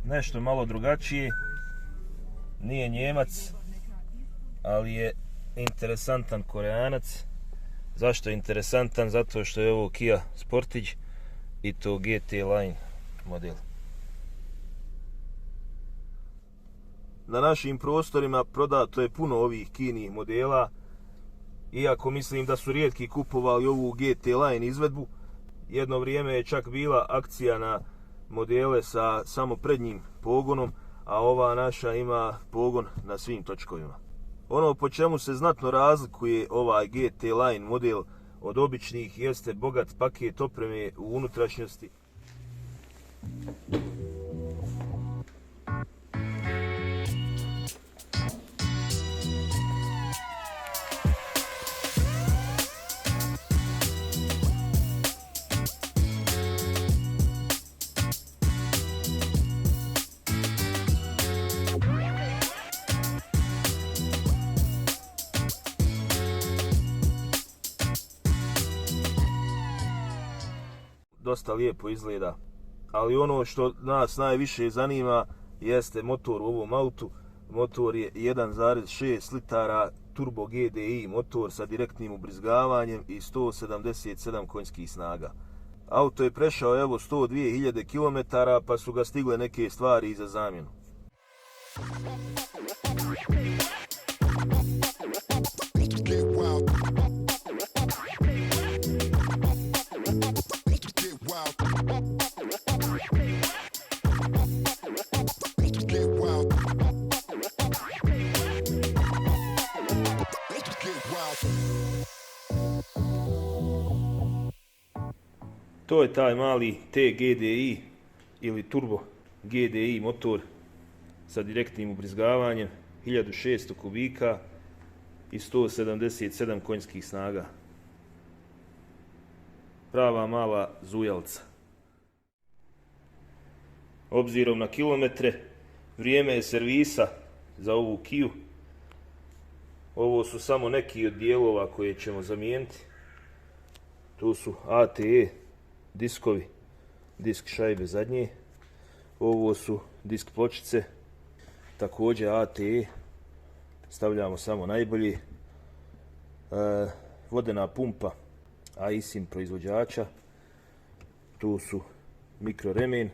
nešto malo drugačije. Nije Njemac, ali je interesantan Koreanac. Zašto je interesantan? Zato što je ovo Kia Sportage i to GT Line model. Na našim prostorima prodato je puno ovih Kinih modela, iako mislim da su rijetki kupovali ovu GT Line izvedbu. Jedno vrijeme je čak bila akcija na modele sa samo prednjim pogonom, a ova naša ima pogon na svim točkovima. Ono po čemu se znatno razlikuje ovaj GT Line model od običnih jeste bogat paket opreme u unutrašnjosti. Dosta lijepo izgleda, ali ono što nas najviše zanima jeste motor u ovom autu. Motor je 1,6 litara turbo GDI motor sa direktnim ubrizgavanjem i 177 konjskih snaga. Auto je prešao evo 102.000 km, pa su ga stigle neke stvari za zamjenu. To je taj mali TGDI ili Turbo GDI motor sa direktnim ubrizgavanjem, 1600 kubika i 177 konjskih snaga. Prava mala zujalca. Obzirom na kilometre, vrijeme je servisa za ovu Kiju. Ovo su samo neki od dijelova koje ćemo zamijeniti. Tu su ATE diskovi, disk šajbe zadnje. Ovo su disk pločice, također ATE, stavljamo samo najbolje. Vodena pumpa Aisin proizvođača. Tu su mikroremen,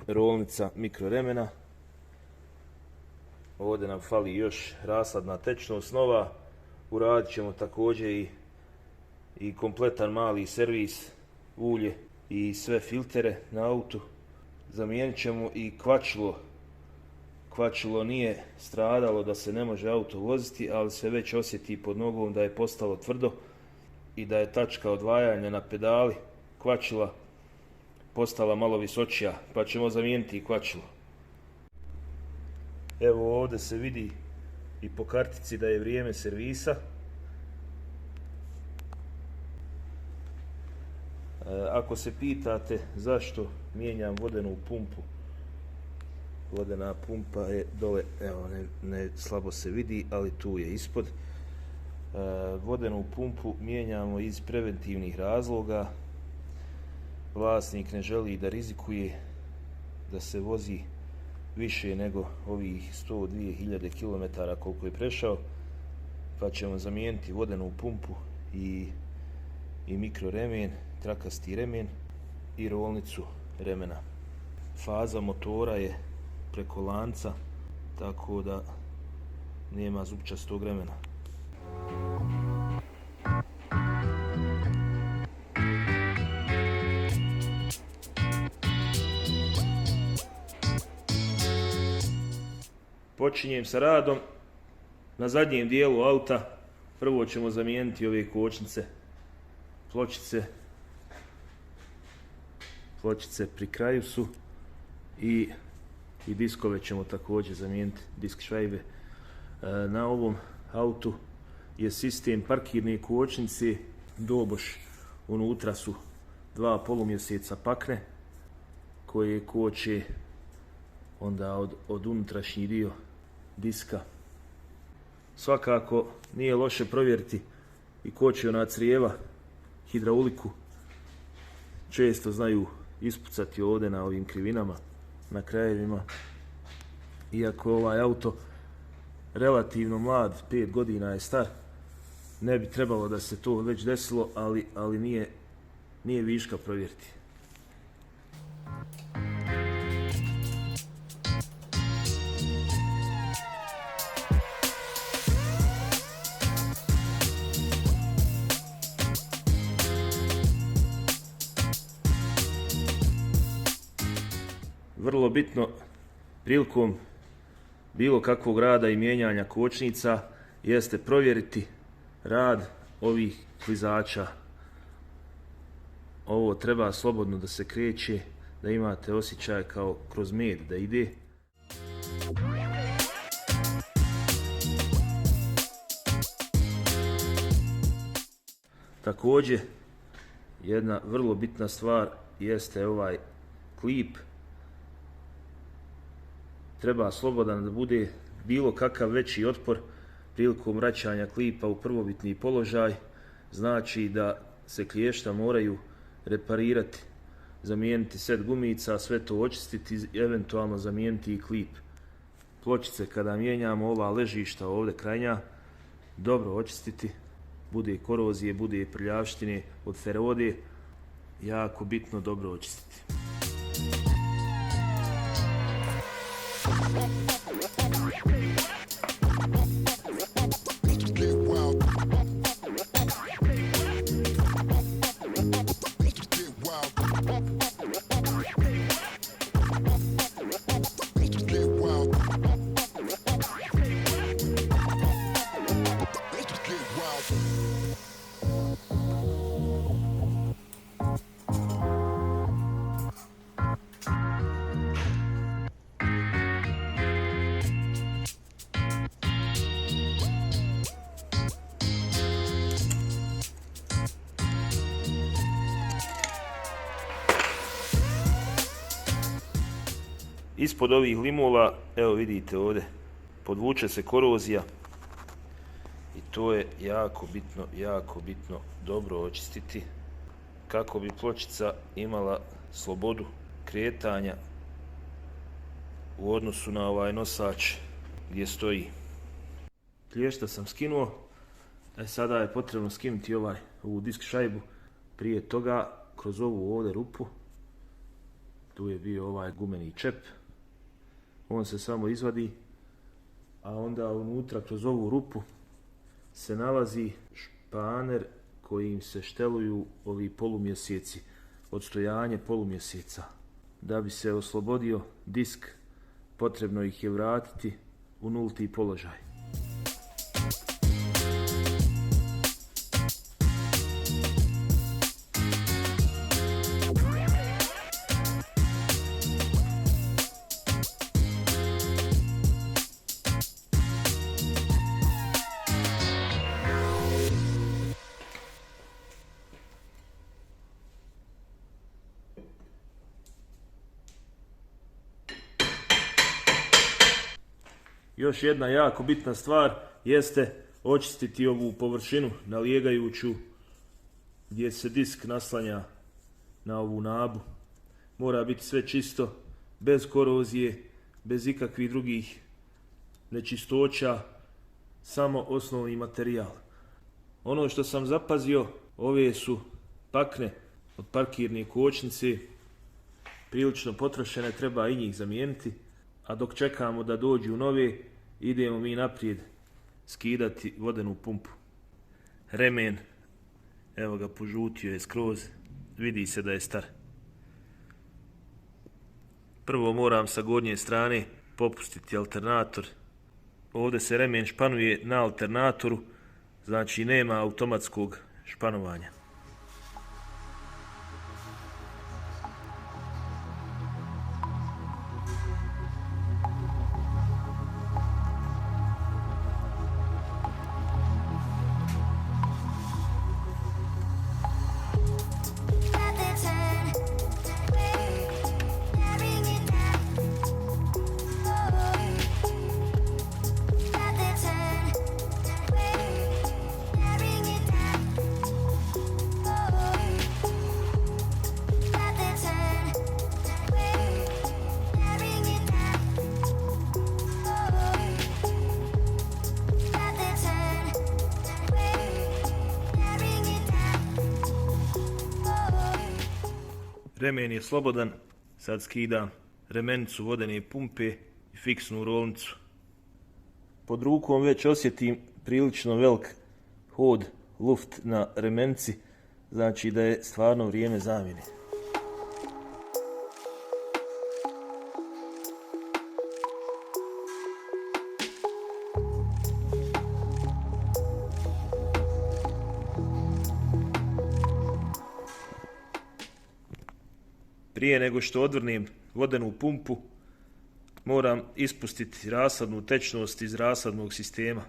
rolnica mikroremena. Ovdje nam fali još rasladna tečnost nova. Uradit ćemo također i kompletan mali servis, ulje i sve filtere na autu. Zamijenit ćemo i kvačilo. Kvačilo nije stradalo da se ne može auto voziti, ali se već osjeti pod nogom da je postalo tvrdo i da je tačka odvajanja na pedali kvačila postala malo visočija, pa ćemo zamijeniti i kvačilo. Evo ovdje se vidi i po kartici da je vrijeme servisa. Ako se pitate zašto mijenjam vodenu pumpu, vodena pumpa je dole, evo ne slabo se vidi, ali tu je ispod. Vodenu pumpu mijenjamo iz preventivnih razloga. Vlasnik ne želi da rizikuje da se vozi više nego ovih 102.000 km koliko je prešao, pa ćemo zamijeniti vodenu pumpu i mikroremen, trakasti remen i rolnicu remena. Faza motora je preko lanca, tako da nema zupčastog remena. Počinjem sa radom na zadnjem dijelu auta. Prvo ćemo zamijeniti ove kočnice, pločice pri kraju su i diskove ćemo također zamijeniti, disk šajbe. Na ovom autu je sistem parkirne kočnice, doboš unutra su 2 polumjeseca pakne koje koče onda od unutrašnji dio diska. Svakako nije loše provjeriti i kočiona crijeva, hidrauliku. Često znaju ispucati ovdje na ovim krivinama. na krajevima. Iako je ovaj auto relativno mlad, 5 godina je star, ne bi trebalo da se to već desilo, ali nije viška provjeriti. Vrlo bitno prilikom bilo kakvog rada i mijenjanja kočnica jeste provjeriti rad ovih klizača. Ovo treba slobodno da se kreće, da imate osjećaj kao kroz med da ide. Također, jedna vrlo bitna stvar jeste ovaj klip. Treba slobodan da bude bilo kakav veći otpor prilikom vraćanja klipa u prvobitni položaj. Znači da se klješta moraju reparirati, zamijeniti set gumica, sve to očistiti i eventualno zamijeniti i klip. Pločice kada mijenjamo, ova ležišta ovdje krajnja, dobro očistiti, bude korozije, bude prljavštine od ferode, jako bitno dobro očistiti. Ispod ovih limula, evo vidite ovdje, podvuče se korozija i to je jako bitno dobro očistiti kako bi pločica imala slobodu kretanja u odnosu na ovaj nosač gdje stoji. Klješta sam skinuo, sada je potrebno skinuti ovu disk šajbu. Prije toga kroz ovu ovdje rupu, tu je bio ovaj gumeni čep, on se samo izvadi, a onda unutra kroz ovu rupu se nalazi španer kojim se šteluju ovi polumjeseci, odstojanje polumjeseca. Da bi se oslobodio disk, potrebno ih je vratiti u nulti položaj. Još jedna jako bitna stvar jeste očistiti ovu površinu nalijegajuću gdje se disk naslanja na ovu nabu. Mora biti sve čisto, bez korozije, bez ikakvih drugih nečistoća, samo osnovni materijal. Ono što sam zapazio, ove su pakne od parkirne kočnice, prilično potrošene, treba i njih zamijeniti. A dok čekamo da dođu nove, idemo mi naprijed skidati vodenu pumpu. Remen, evo ga, požutio je skroz, vidi se da je star. Prvo moram sa gornje strane popustiti alternator. Ovdje se remen španuje na alternatoru, znači nema automatskog španovanja. Remen je slobodan, sad skidam remenicu vodene pumpe i fiksnu rolnicu. Pod rukom već osjetim prilično velik hod, luft na remenici, znači da je stvarno vrijeme zamjene. Prije nego što odvrnem vodenu pumpu, moram ispustiti rasadnu tečnost iz rasadnog sistema.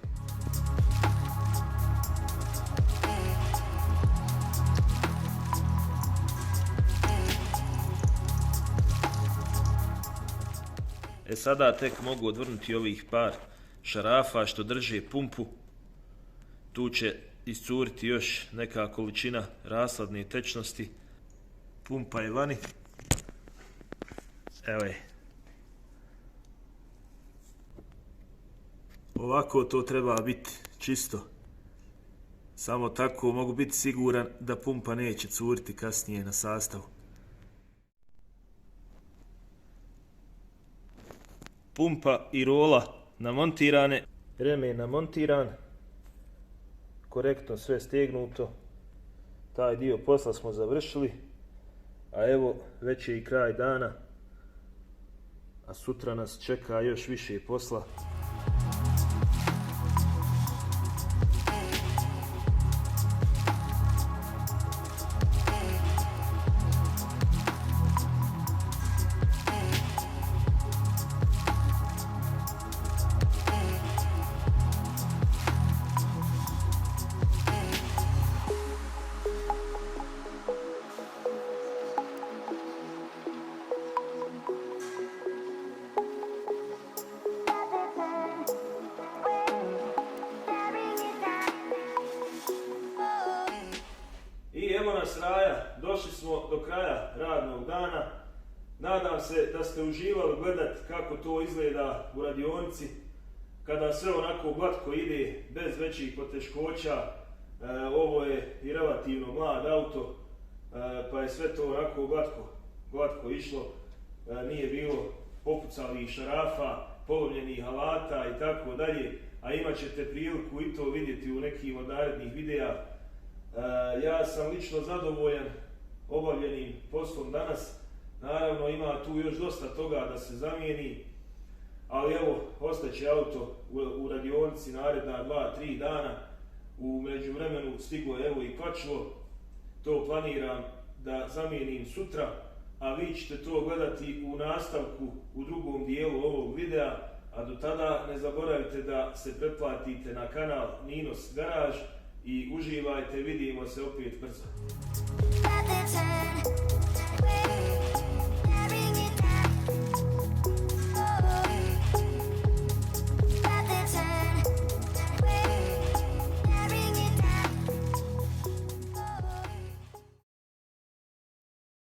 Sada tek mogu odvrnuti ovih par šarafa što drže pumpu. Tu će iscuriti još neka količina rasadne tečnosti. Pumpa je vani. Evo je. Ovako to treba biti čisto. Samo tako mogu biti siguran da pumpa neće curiti kasnije na sastavu. Pumpa i rola namontirane, remen namontiran, korektno sve stegnuto. Taj dio posla smo završili, a evo već je i kraj dana, a sutra nas čeka još više posla. I evo nas raja, došli smo do kraja radnog dana. Nadam se da ste uživali gledati kako to izgleda u radionici, kada sve onako glatko ide, bez većih poteškoća. Ovo je i relativno mlad auto, pa je sve to onako glatko išlo. Nije bilo popucalih šarafa, polomljenih alata i tako dalje, a imat ćete priliku i to vidjeti u nekim od narednih videa. Ja sam lično zadovoljan obavljenim poslom danas. Naravno ima tu još dosta toga da se zamijeni, ali evo, ostaće auto u radionici naredna 2-3 dana. U međuvremenu stiglo je evo i pačlo, to planiram da zamijenim sutra, a vi ćete to gledati u nastavku u drugom dijelu ovog videa, a do tada ne zaboravite da se pretplatite na kanal Ninos Garage i uživajte, vidimo se opet brzo.